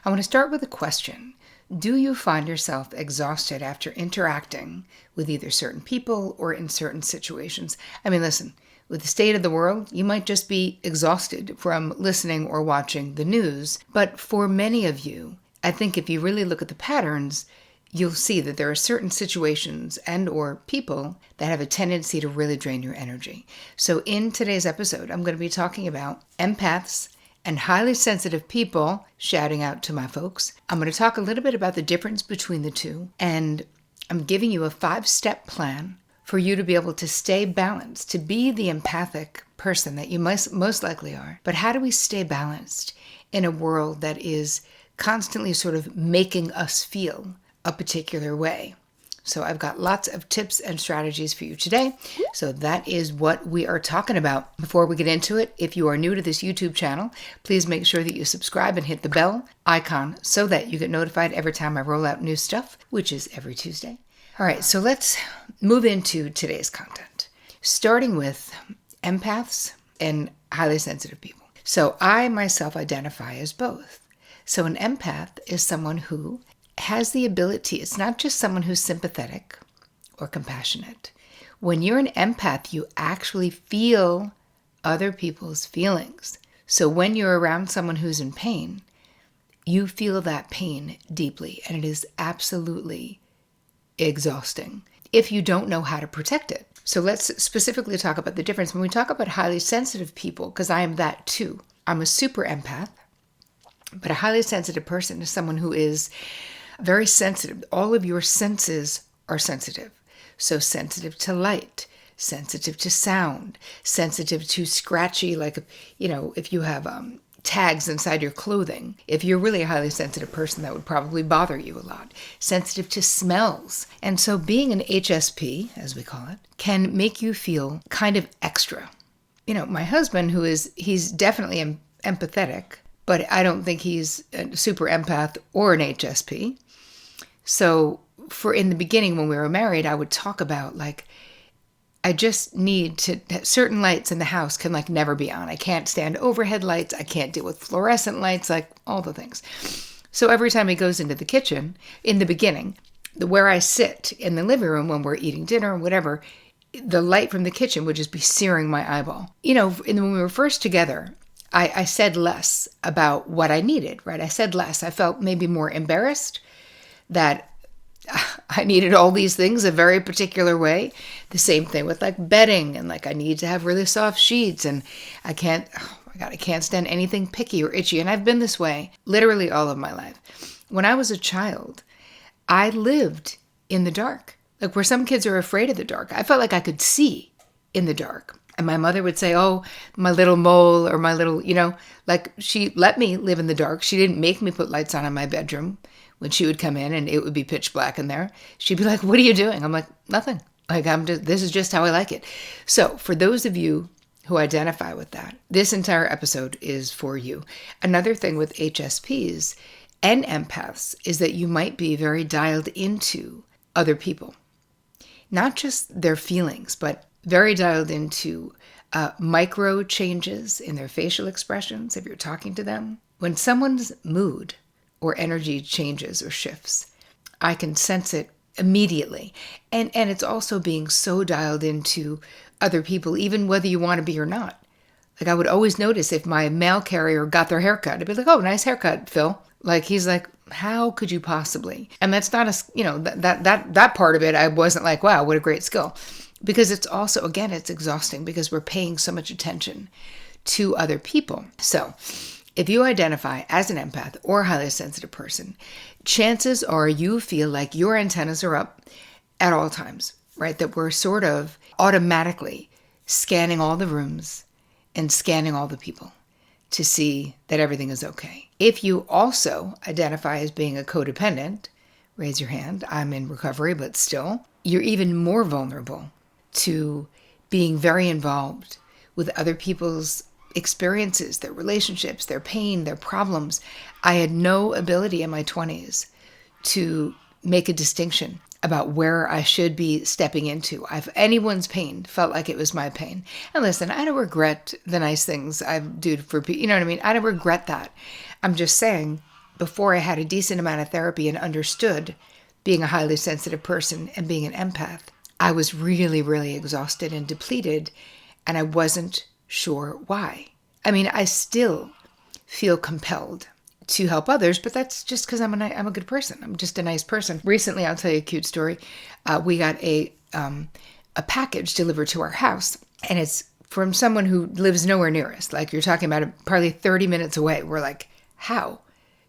I want to start with a question. Do you find yourself exhausted after interacting with either certain people or in certain situations? I mean, listen, with the state of the world, you might just be exhausted from listening or watching the news. But for many of you, I think if you really look at the patterns, you'll see that there are certain situations and or people that have a tendency to really drain your energy. So in today's episode, I'm going to be talking about empaths and highly sensitive people, shouting out to my folks. I'm going to talk a little bit about the difference between the two, and I'm giving you a 5-step plan for you to be able to stay balanced, to be the empathic person that you most likely are. But how do we stay balanced in a world that is constantly sort of making us feel a particular way? So I've got lots of tips and strategies for you today. So that is what we are talking about. Before we get into it, if you are new to this YouTube channel, please make sure that you subscribe and hit the bell icon so that you get notified every time I roll out new stuff, which is every Tuesday. All right, so let's move into today's content, starting with empaths and highly sensitive people. So I myself identify as both. So an empath is someone who has the ability, it's not just someone who's sympathetic or compassionate. When you're an empath, you actually feel other people's feelings. So when you're around someone who's in pain, you feel that pain deeply, and it is absolutely exhausting if you don't know how to protect it. So let's specifically talk about the difference. When we talk about highly sensitive people, because I am that too. I'm a super empath, but a highly sensitive person is someone who is very sensitive. All of your senses are sensitive. So sensitive to light, sensitive to sound, sensitive to scratchy, like, if you have tags inside your clothing. If you're really a highly sensitive person, that would probably bother you a lot. Sensitive to smells. And so being an HSP, as we call it, can make you feel kind of extra. My husband, he's definitely empathetic, but I don't think he's a super empath or an HSP. So in the beginning when we were married, I would talk about I just need to, certain lights in the house can never be on. I can't stand overhead lights. I can't deal with fluorescent lights, all the things. So every time he goes into the kitchen, in the beginning, where I sit in the living room when we're eating dinner or whatever, the light from the kitchen would just be searing my eyeball. When we were first together, I said less about what I needed, right? I said less. I felt maybe more embarrassed that I needed all these things a very particular way. The same thing with bedding, and I need to have really soft sheets, and I can't stand anything picky or itchy. And I've been this way literally all of my life. When I was a child, I lived in the dark. Where some kids are afraid of the dark, I felt like I could see in the dark. And my mother would say, oh, my little mole, or my little, she let me live in the dark. She didn't make me put lights on in my bedroom. When she would come in and it would be pitch black in there, she'd be like, what are you doing? I'm like, nothing. This is just how I like it. So for those of you who identify with that, this entire episode is for you. Another thing with HSPs and empaths is that you might be very dialed into other people. Not just their feelings, but very dialed into micro changes in their facial expressions if you're talking to them. When someone's mood or energy changes or shifts, I can sense it immediately. And it's also being so dialed into other people, even whether you want to be or not. I would always notice if my mail carrier got their haircut, I'd be like, oh, nice haircut, Phil. He's like, how could you possibly? And that's not that part of it, I wasn't like, wow, what a great skill. Because it's also, again, it's exhausting because we're paying so much attention to other people. So if you identify as an empath or a highly sensitive person, chances are you feel like your antennas are up at all times, right? That we're sort of automatically scanning all the rooms and scanning all the people to see that everything is okay. If you also identify as being a codependent, raise your hand. I'm in recovery, but still, you're even more vulnerable to being very involved with other people's experiences, their relationships, their pain, their problems. I had no ability in my 20s to make a distinction about where I should be stepping into. If anyone's pain felt like it was my pain. And listen, I don't regret the nice things I do for people. You know what I mean? I don't regret that. I'm just saying before I had a decent amount of therapy and understood being a highly sensitive person and being an empath, I was really, really exhausted and depleted, and I wasn't sure why. I mean, I still feel compelled to help others, but that's just because I'm a good person. I'm just a nice person. Recently, I'll tell you a cute story. We got a package delivered to our house, and it's from someone who lives nowhere near us. Like, you're talking about probably 30 minutes away. We're like, how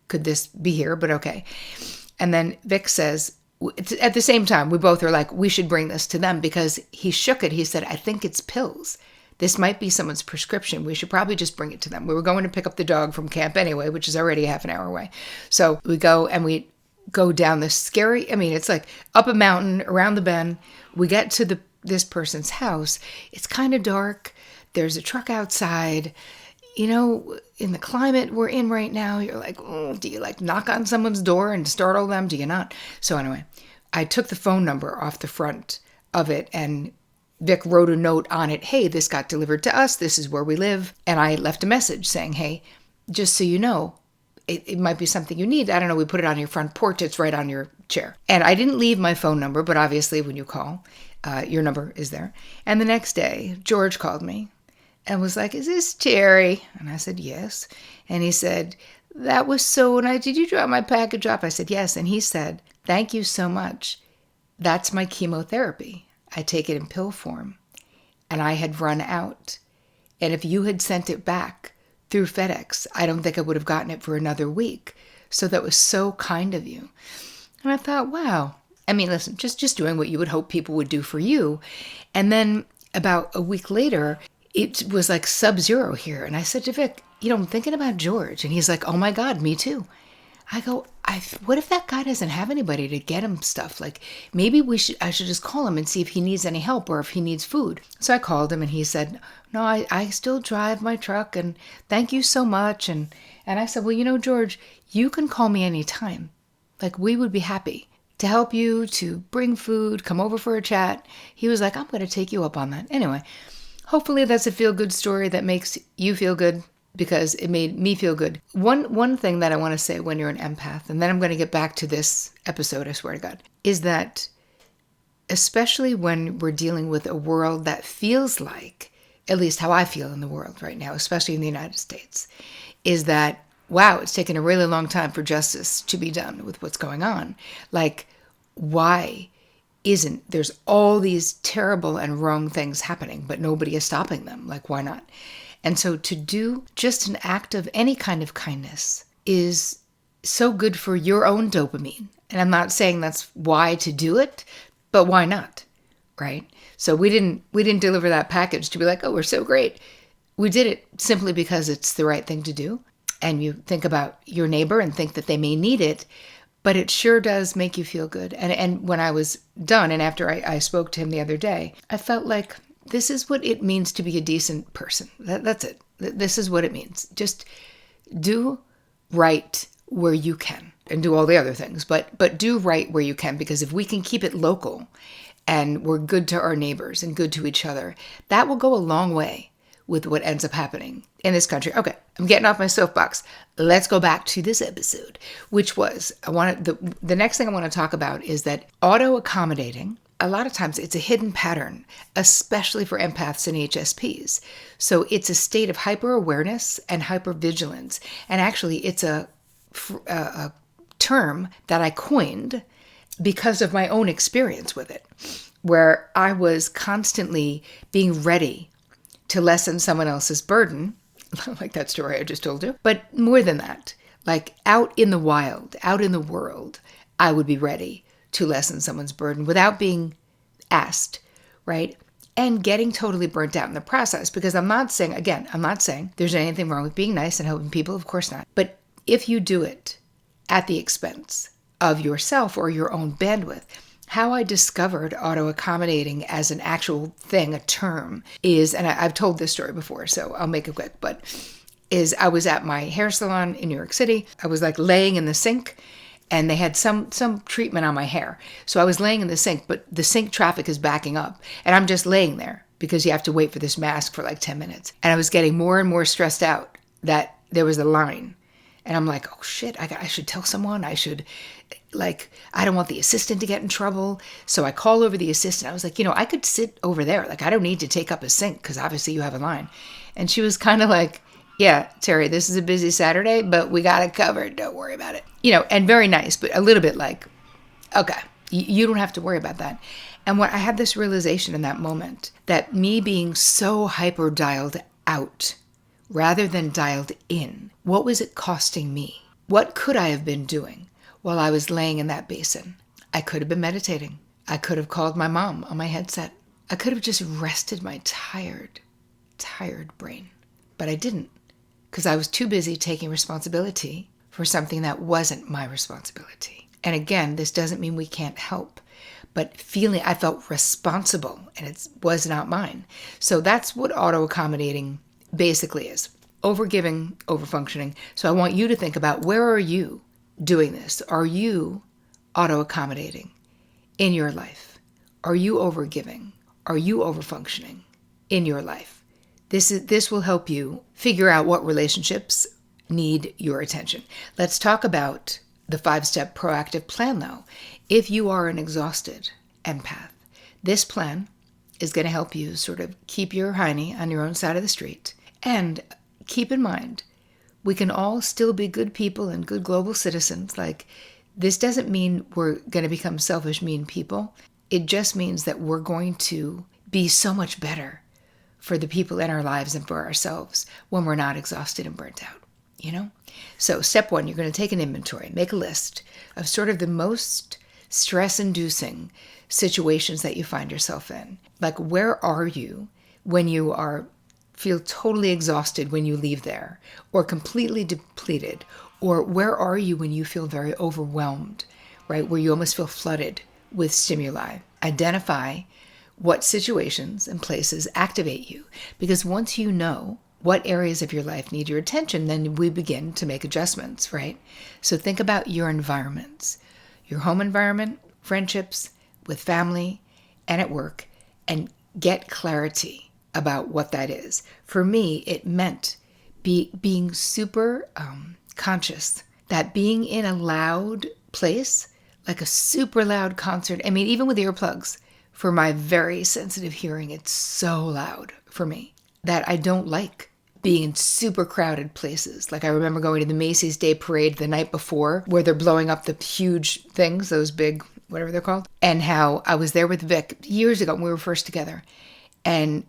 could this be here? But okay. And then Vic says, at the same time, we both are like, we should bring this to them, because he shook it. He said, I think it's pills. This might be someone's prescription. We should probably just bring it to them. We were going to pick up the dog from camp anyway, which is already half an hour away. So we go down this scary, it's like up a mountain, around the bend. We get to this person's house. It's kind of dark. There's a truck outside. In the climate we're in right now, you're like, oh, do you like knock on someone's door and startle them? Do you not? So anyway, I took the phone number off the front of it, and Vic wrote a note on it. Hey, this got delivered to us. This is where we live. And I left a message saying, hey, just so you know, it might be something you need. I don't know. We put it on your front porch. It's right on your chair. And I didn't leave my phone number, but obviously when you call, your number is there. And the next day, George called me and was like, is this Terri? And I said, yes. And he said, that was so nice. Did you drop my package off? I said, yes. And he said, thank you so much. That's my chemotherapy. I take it in pill form. And I had run out. And if you had sent it back through FedEx, I don't think I would have gotten it for another week. So that was so kind of you. And I thought, wow. Listen, just doing what you would hope people would do for you. And then about a week later, it was like sub-zero here. And I said to Vic, I'm thinking about George. And he's like, oh my God, me too. I go, what if that guy doesn't have anybody to get him stuff? Like, maybe I should just call him and see if he needs any help or if he needs food. So I called him and he said, no, I still drive my truck and thank you so much. And I said, well, George, you can call me anytime. Like, we would be happy to help you, to bring food, come over for a chat. He was like, I'm going to take you up on that. Anyway, hopefully that's a feel-good story that makes you feel good, because it made me feel good. One thing that I want to say when you're an empath, and then I'm going to get back to this episode, I swear to God, is that especially when we're dealing with a world that feels like, at least how I feel in the world right now, especially in the United States, is that, wow, it's taken a really long time for justice to be done with what's going on. Like, why isn't there's all these terrible and wrong things happening, but nobody is stopping them? Like, why not? And so to do just an act of any kind of kindness is so good for your own dopamine. And I'm not saying that's why to do it, but why not, right? So we didn't deliver that package to be like, oh, we're so great. We did it simply because it's the right thing to do. And you think about your neighbor and think that they may need it, but it sure does make you feel good. And when I was done, and after I spoke to him the other day, I felt like this is what it means to be a decent person. That's it. This is what it means. Just do right where you can and do all the other things, but do right where you can, because if we can keep it local and we're good to our neighbors and good to each other, that will go a long way with what ends up happening in this country. Okay, I'm getting off my soapbox. Let's go back to this episode, which was, the next thing I want to talk about is that auto-accommodating, a lot of times it's a hidden pattern, especially for empaths and HSPs. So it's a state of hyper-awareness and hyper-vigilance. And actually, it's a term that I coined because of my own experience with it, where I was constantly being ready to lessen someone else's burden, like that story I just told you. But more than that, like out in the wild, out in the world, I would be ready to lessen someone's burden without being asked, right? And getting totally burnt out in the process, because I'm not saying there's anything wrong with being nice and helping people, of course not. But if you do it at the expense of yourself or your own bandwidth, how I discovered auto-accommodating as an actual thing, a term, is, and I've told this story before, so I'll make it quick, but is I was at my hair salon in New York City. I was like laying in the sink, and they had some treatment on my hair. So I was laying in the sink, but the sink traffic is backing up, and I'm just laying there because you have to wait for this mask for like 10 minutes. And I was getting more and more stressed out that there was a line And I'm like, oh shit, I should tell someone. I should, like, I don't want the assistant to get in trouble. So I call over the assistant. I was like, I could sit over there. Like, I don't need to take up a sink because obviously you have a line. And she was kind of like, yeah, Terri, this is a busy Saturday, but we got it covered. Don't worry about it. And very nice, but a little bit like, okay, you don't have to worry about that. And what I had this realization in that moment, that me being so hyper dialed out rather than dialed in, what was it costing me? What could I have been doing while I was laying in that basin? I could have been meditating. I could have called my mom on my headset. I could have just rested my tired brain. But I didn't, because I was too busy taking responsibility for something that wasn't my responsibility. And again, this doesn't mean we can't help, but I felt responsible, and it was not mine. So that's what auto-accommodating basically is. Overgiving, overfunctioning. So I want you to think about, where are you doing this? Are you auto-accommodating in your life? Are you overgiving? Are you overfunctioning in your life? This will help you figure out what relationships need your attention. Let's talk about the 5-step proactive plan, though. If you are an exhausted empath, this plan is going to help you sort of keep your hiney on your own side of the street. And keep in mind, we can all still be good people and good global citizens. Like, this doesn't mean we're going to become selfish, mean people. It just means that we're going to be so much better for the people in our lives and for ourselves when we're not exhausted and burnt out, So step 1, you're going to take an inventory, make a list of sort of the most stress-inducing situations that you find yourself in. Like, where are you when you feel totally exhausted when you leave there, or completely depleted? Or where are you when you feel very overwhelmed, right? Where you almost feel flooded with stimuli. Identify what situations and places activate you. Because once you know what areas of your life need your attention, then we begin to make adjustments, right? So think about your environments, your home environment, friendships, with family, and at work, and get clarity about what that is. For me, it meant being super conscious that being in a loud place, like a super loud concert, I mean, even with earplugs, for my very sensitive hearing, it's so loud for me that I don't like being in super crowded places. Like, I remember going to the Macy's Day Parade the night before, where they're blowing up the huge things, those big, whatever they're called, and how I was there with Vic years ago when we were first together. And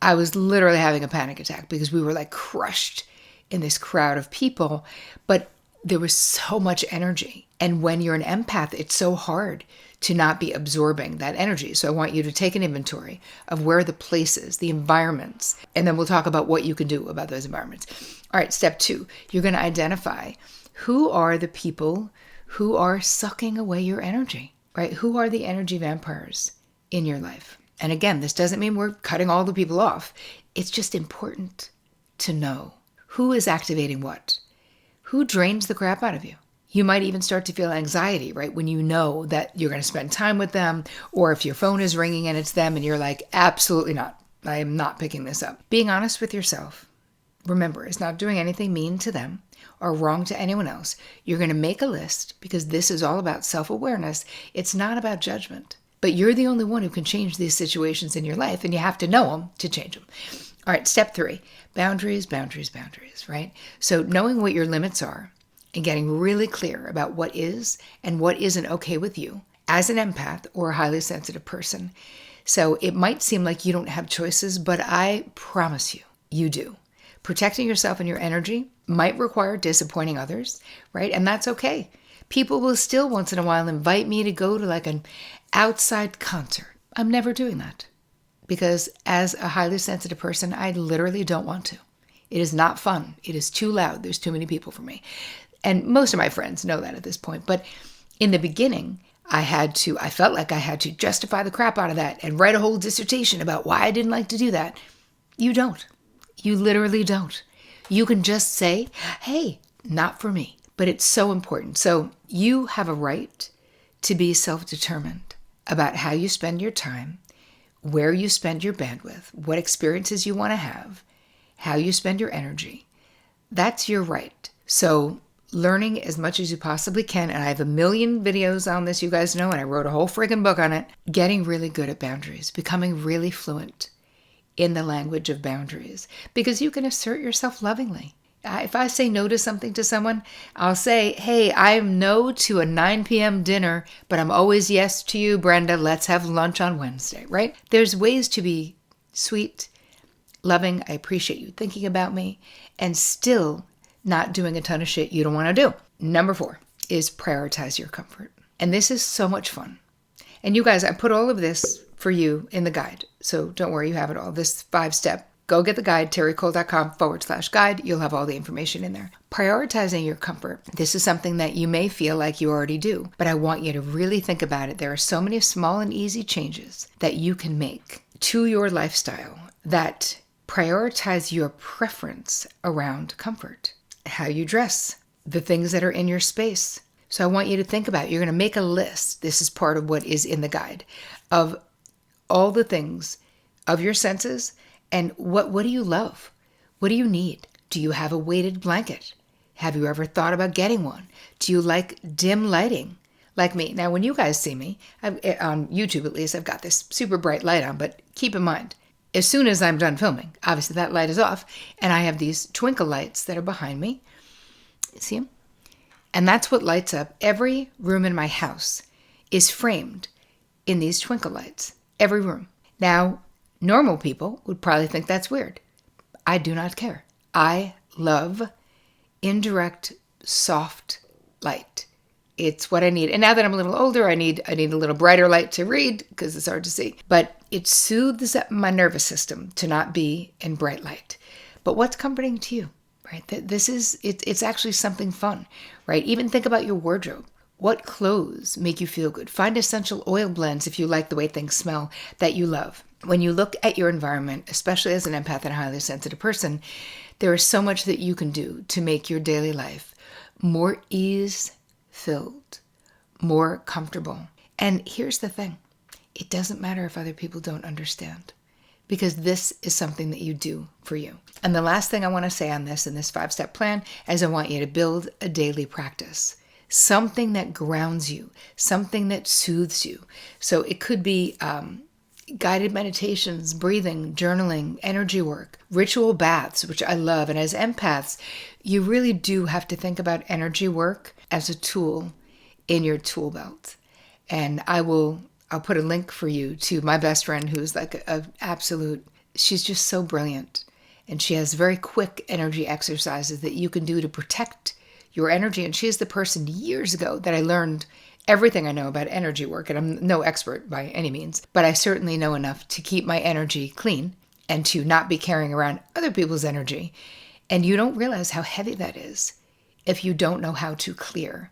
I was literally having a panic attack because we were like crushed in this crowd of people, but there was so much energy. And when you're an empath, it's so hard to not be absorbing that energy. So I want you to take an inventory of where the places, the environments, and then we'll talk about what you can do about those environments. All right, step 2, you're going to identify who are the people who are sucking away your energy, right? Who are the energy vampires in your life? And again, this doesn't mean we're cutting all the people off. It's just important to know who is activating what, who drains the crap out of you. You might even start to feel anxiety, right? When you know that you're going to spend time with them, or if your phone is ringing and it's them and you're like, absolutely not. I am not picking this up. Being honest with yourself, remember, is not doing anything mean to them or wrong to anyone else. You're going to make a list because this is all about self-awareness. It's not about judgment. But you're the only one who can change these situations in your life, and you have to know them to change them. All right, step 3, boundaries, right? So knowing what your limits are and getting really clear about what is and what isn't okay with you as an empath or a highly sensitive person. So it might seem like you don't have choices, but I promise you, you do. Protecting yourself and your energy might require disappointing others, right? And that's okay. People will still once in a while invite me to go to like an outside concert. I'm never doing that because as a highly sensitive person, I literally don't want to. It is not fun. It is too loud. There's too many people for me. And most of my friends know that at this point. But in the beginning, I felt like I had to justify the crap out of that and write a whole dissertation about why I didn't like to do that. You don't. You literally don't. You can just say, hey, not for me. But it's so important. So you have a right to be self-determined about how you spend your time, where you spend your bandwidth, what experiences you want to have, how you spend your energy. That's your right. So learning as much as you possibly can. And I have a million videos on this, you guys know, and I wrote a whole friggin' book on it. Getting really good at boundaries, becoming really fluent in the language of boundaries, because you can assert yourself lovingly. If I say no to something to someone, I'll say, hey, I'm no to a 9 p.m. dinner, but I'm always yes to you, Brenda. Let's have lunch on Wednesday, right? There's ways to be sweet, loving. I appreciate you thinking about me, and still not doing a ton of shit you don't want to do. Number 4 is prioritize your comfort. And this is so much fun. And you guys, I put all of this for you in the guide. So don't worry, you have it all. This 5-step. Go get the guide, terricole.com/guide. You'll have all the information in there. Prioritizing your comfort. This is something that you may feel like you already do, but I want you to really think about it. There are so many small and easy changes that you can make to your lifestyle that prioritize your preference around comfort. How you dress, the things that are in your space. So I want you to think about it. You're going to make a list. This is part of what is in the guide of all the things of your senses. And what do you love? What do you need? Do you have a weighted blanket? Have you ever thought about getting one? Do you like dim lighting? Like me. Now, when you guys see me, on YouTube at least, I've got this super bright light on, but keep in mind, as soon as I'm done filming, obviously that light is off, and I have these twinkle lights that are behind me. See them? And that's what lights up. Every room in my house is framed in these twinkle lights. Every room. Now, normal people would probably think that's weird. I do not care. I love indirect, soft light. It's what I need. And now that I'm a little older, I need a little brighter light to read because it's hard to see. But it soothes my nervous system to not be in bright light. But what's comforting to you, right? It's actually something fun, right? Even think about your wardrobe. What clothes make you feel good? Find essential oil blends if you like the way things smell that you love. When you look at your environment, especially as an empath and a highly sensitive person, there is so much that you can do to make your daily life more ease-filled, more comfortable. And here's the thing. It doesn't matter if other people don't understand, because this is something that you do for you. And the last thing I want to say on this, in this 5-step plan, is I want you to build a daily practice. Something that grounds you, something that soothes you. So it could be guided meditations, breathing, journaling, energy work, ritual baths, which I love. And as empaths, you really do have to think about energy work as a tool in your tool belt. And I'll put a link for you to my best friend, who's like an absolute, she's just so brilliant. And she has very quick energy exercises that you can do to protect your energy. And she is the person years ago that I learned everything I know about energy work. And I'm no expert by any means, but I certainly know enough to keep my energy clean and to not be carrying around other people's energy. And you don't realize how heavy that is if you don't know how to clear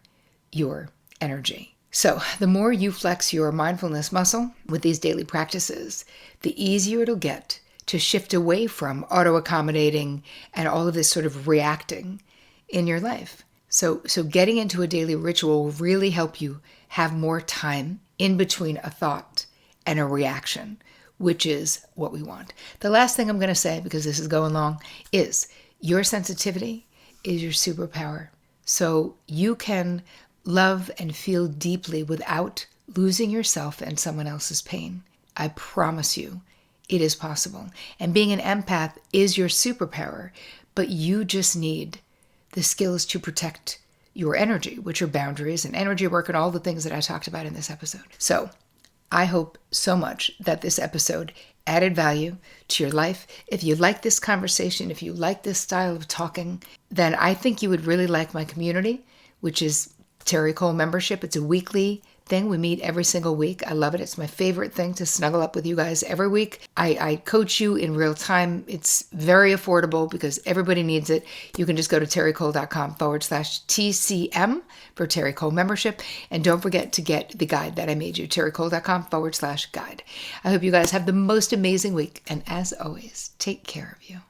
your energy. So the more you flex your mindfulness muscle with these daily practices, the easier it'll get to shift away from auto-accommodating and all of this sort of reacting in your life. So getting into a daily ritual will really help you have more time in between a thought and a reaction, which is what we want. The last thing I'm going to say, because this is going long, is your sensitivity is your superpower. So you can love and feel deeply without losing yourself and someone else's pain. I promise you, it is possible. And being an empath is your superpower, but you just need the skills to protect your energy, which are boundaries and energy work and all the things that I talked about in this episode. So I hope so much that this episode added value to your life. If you like this conversation, if you like this style of talking, then I think you would really like my community, which is Terri Cole membership. It's a weekly thing. We meet every single week. I love it. It's my favorite thing to snuggle up with you guys every week. I coach you in real time. It's very affordable because everybody needs it. You can just go to terricole.com/TCM for Terri Cole membership. And don't forget to get the guide that I made you, terricole.com/guide. I hope you guys have the most amazing week. And as always, take care of you.